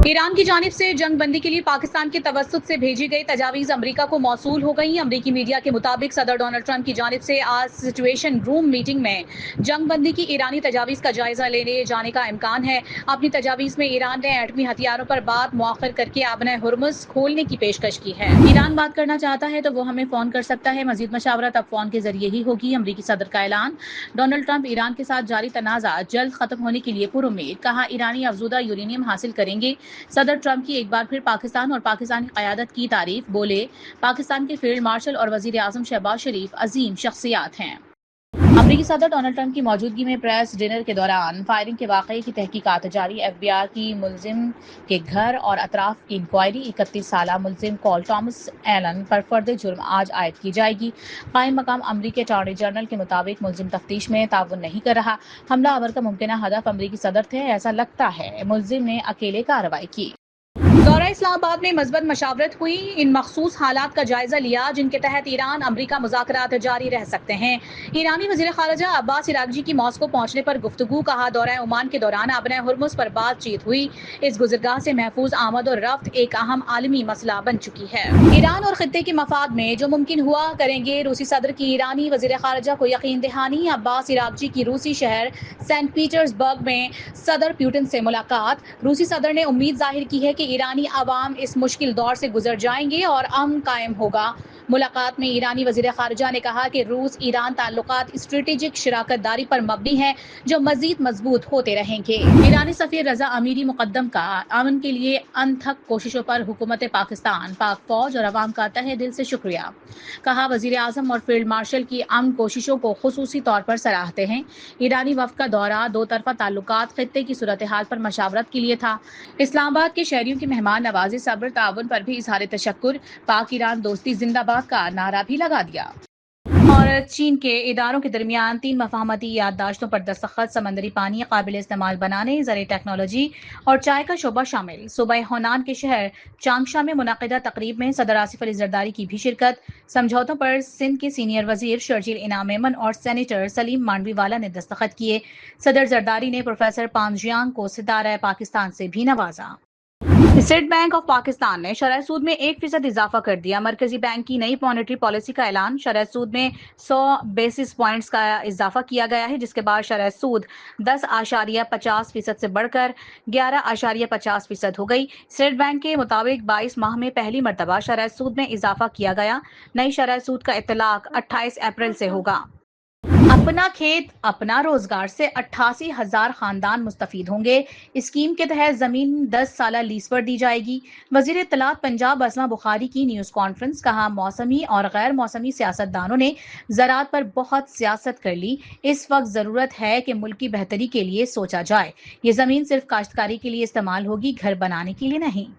ایران کی جانب سے جنگ بندی کے لیے پاکستان کے توسط سے بھیجی گئی تجاویز امریکہ کو موصول ہو گئی۔ امریکی میڈیا کے مطابق صدر ڈونلڈ ٹرمپ کی جانب سے آج سچویشن روم میٹنگ میں جنگ بندی کی ایرانی تجاویز کا جائزہ لینے جانے کا امکان ہے۔ اپنی تجاویز میں ایران نے ایٹمی ہتھیاروں پر بات مؤخر کر کے آبنہ ہرمز کھولنے کی پیشکش کی ہے۔ ایران بات کرنا چاہتا ہے تو وہ ہمیں فون کر سکتا ہے۔ مزید مشاورت اب فون کے ذریعے ہی ہوگی۔ امریکی صدر کا اعلان۔ ڈونلڈ ٹرمپ ایران کے ساتھ جاری تنازع جلد ختم ہونے کے لیے پرامید۔ کہا ایرانی افزودہ یورینیم حاصل کریں گے۔ صدر ٹرمپ کی ایک بار پھر پاکستان اور پاکستانی قیادت کی تعریف۔ بولے پاکستان کے فیلڈ مارشل اور وزیر اعظم شہباز شریف عظیم شخصیات ہیں۔ امریکی صدر ڈونلڈ ٹرمپ کی موجودگی میں پریس ڈنر کے دوران فائرنگ کے واقعے کی تحقیقات جاری۔ ایف بی آئی کی ملزم کے گھر اور اطراف کی انکوائری۔ 31 سالہ ملزم کول تھامس ایلن پر فرد جرم آج عائد کی جائے گی۔ قائم مقام امریکی اٹارنی جنرل کے مطابق ملزم تفتیش میں تعاون نہیں کر رہا۔ حملہ آور کا ممکنہ ہدف امریکی صدر تھے ایسا لگتا ہے۔ ملزم نے اکیلے کارروائی کی۔ دورہ اسلام آباد میں مثبت مشاورت ہوئی۔ ان مخصوص حالات کا جائزہ لیا جن کے تحت ایران امریکہ مذاکرات جاری رہ سکتے ہیں۔ ایرانی وزیر خارجہ عباس عراقچی کی ماسکو پہنچنے پر گفتگو۔ کہا دورہ عمان کے دوران آبنہ ہرمز پر بات چیت ہوئی۔ اس گزرگاہ سے محفوظ آمد و رفت ایک اہم عالمی مسئلہ بن چکی ہے۔ ایران اور خطے کے مفاد میں جو ممکن ہوا کریں گے۔ روسی صدر کی ایرانی وزیر خارجہ کو یقین دہانی۔ عباس عراقچی کی روسی شہر سینٹ پیٹرز برگ میں صدر پیوٹن سے ملاقات۔ روسی صدر نے امید ظاہر کی ہے کہ ایرانی عوام اس مشکل دور سے گزر جائیں گے اور امن قائم ہوگا۔ ملاقات میں ایرانی وزیر خارجہ نے کہا کہ روس ایران تعلقات اسٹریٹجک شراکت داری پر مبنی ہیں جو مزید مضبوط ہوتے رہیں گے۔ ایرانی سفیر رضا امیری مقدم کا امن کے لیے انتھک کوششوں پر حکومت پاکستان، پاک فوج اور عوام کا تہہ دل سے شکریہ۔ کہا وزیر اعظم اور فیلڈ مارشل کی امن کوششوں کو خصوصی طور پر سراہتے ہیں۔ ایرانی وفد کا دورہ دو طرفہ تعلقات، خطے کی صورتحال پر مشاورت کے لیے تھا۔ اسلام آباد کے شہریوں کی مہمان نوازی، صبر، تعاون پر بھی اظہار تشکر۔ پاک ایران دوستی زندہ باد کا نعرہ بھی لگا دیا۔ اور چین کے اداروں کے درمیان 3 مفاہمتی یادداشتوں پر دستخط۔ سمندری پانی قابل استعمال بنانے، زرعی ٹیکنالوجی اور چائے کا شعبہ شامل۔ صوبہ ہونان کے شہر چانگشا میں منعقدہ تقریب میں صدر آصف علی زرداری کی بھی شرکت۔ سمجھوتوں پر سندھ کے سینئر وزیر شرجیل انعام میمن اور سینیٹر سلیم مانڈوی والا نے دستخط کیے۔ صدر زرداری نے پروفیسر پانجیانگ کو ستارہ پاکستان سے بھی نوازا۔ اسٹیٹ بینک آف پاکستان نے شرح سود میں 1% اضافہ کر دیا۔ مرکزی بینک کی نئی مانیٹری پالیسی کا اعلان۔ شرح سود میں 100 بیسس پوائنٹس کا اضافہ کیا گیا ہے، جس کے بعد شرح سود 10.50% سے بڑھ کر 11.50% ہو گئی۔ اسٹیٹ بینک کے مطابق 22 ماہ میں پہلی مرتبہ شرح سود میں اضافہ کیا گیا۔ نئی شرح سود کا اطلاق 28 اپریل سے ہوگا۔ اپنا کھیت اپنا روزگار سے 88,000 خاندان مستفید ہوں گے۔ اسکیم کے تحت زمین 10 سالہ لیز پر دی جائے گی۔ وزیر اطلاعات پنجاب اسما بخاری کی نیوز کانفرنس۔ کہا موسمی اور غیر موسمی سیاست دانوں نے زراعت پر بہت سیاست کر لی۔ اس وقت ضرورت ہے کہ ملک کی بہتری کے لیے سوچا جائے۔ یہ زمین صرف کاشتکاری کے لیے استعمال ہوگی، گھر بنانے کے لیے نہیں۔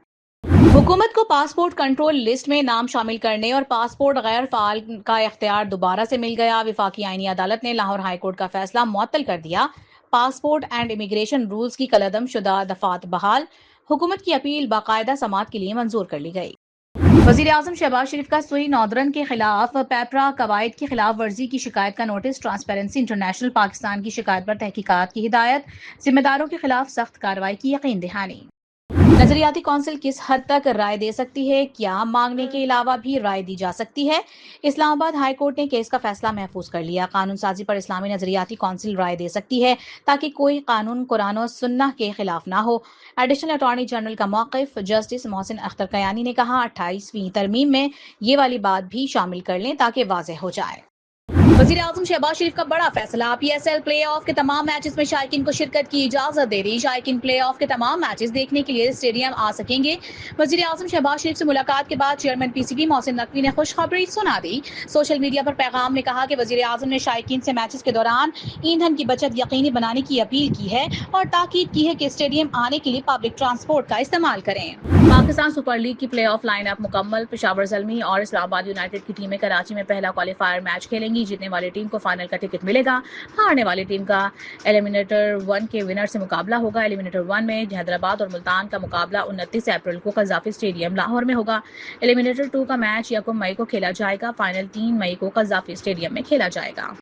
حکومت کو پاسپورٹ کنٹرول لسٹ میں نام شامل کرنے اور پاسپورٹ غیر فعال کا اختیار دوبارہ سے مل گیا۔ وفاقی آئینی عدالت نے لاہور ہائی کورٹ کا فیصلہ معطل کر دیا۔ پاسپورٹ اینڈ امیگریشن رولز کی کالعدم شدہ دفعات بحال۔ حکومت کی اپیل باقاعدہ سماعت کے لیے منظور کر لی گئی۔ وزیر اعظم شہباز شریف کا سوئی نودرن کے خلاف پیپرا قواعد کی خلاف ورزی کی شکایت کا نوٹس۔ ٹرانسپیرنسی انٹرنیشنل پاکستان کی شکایت پر تحقیقات کی ہدایت۔ ذمہ داروں کے خلاف سخت کارروائی کی یقین دہانی۔ نظریاتی کونسل کس حد تک رائے دے سکتی ہے؟ کیا مانگنے کے علاوہ بھی رائے دی جا سکتی ہے؟ اسلام آباد ہائی کورٹ نے کیس کا فیصلہ محفوظ کر لیا۔ قانون سازی پر اسلامی نظریاتی کونسل رائے دے سکتی ہے تاکہ کوئی قانون قرآن و سنہ کے خلاف نہ ہو۔ ایڈیشنل اٹارنی جنرل کا موقف۔ جسٹس محسن اختر کیانی نے کہا 28ویں ترمیم میں یہ والی بات بھی شامل کر لیں تاکہ واضح ہو جائے۔ وزیر اعظم شہباز شریف کا بڑا فیصلہ۔ P S L play of کے تمام میچز میں شائقین کو شرکت کی اجازت دے دی۔ شائقین پلے آف کے تمام میچز دیکھنے کے لیے اسٹیڈیم آ سکیں گے۔ وزیر اعظم شہباز شریف سے ملاقات کے بعد chairman P C B Mohsin Naqvi نے خوشخبری سنا دی۔ سوشل میڈیا پر پیغام میں کہا کہ وزیر اعظم نے شائقین سے میچز کے دوران ایندھن کی بچت یقینی بنانے کی اپیل کی ہے اور تاکید کی ہے کہ اسٹیڈیم آنے کے لیے پبلک ٹرانسپورٹ کا استعمال کریں۔ پاکستان سپر لیگ کی پلے آف لائن اپ مکمل۔ پشاور زلمی اور اسلام آباد یونائیٹڈ کی ٹیمیں کراچی میں پہلا کوالیفائر میچ کھیلیں گی۔ جیتنے والی ٹیم کو فائنل کا ٹکٹ ملے گا۔ ہارنے والی ٹیم کا ایلیمنیٹر 1 کے ونر سے مقابلہ ہوگا۔ ایلیمنیٹر 1 میں حیدرآباد اور ملتان کا مقابلہ 29 اپریل کو قذافی اسٹیڈیم لاہور میں ہوگا۔ ایلیمنیٹر 2 کا میچ 1 مئی کو کھیلا جائے گا۔ فائنل 3 مئی کو قذافی اسٹیڈیم میں کھیلا جائے گا۔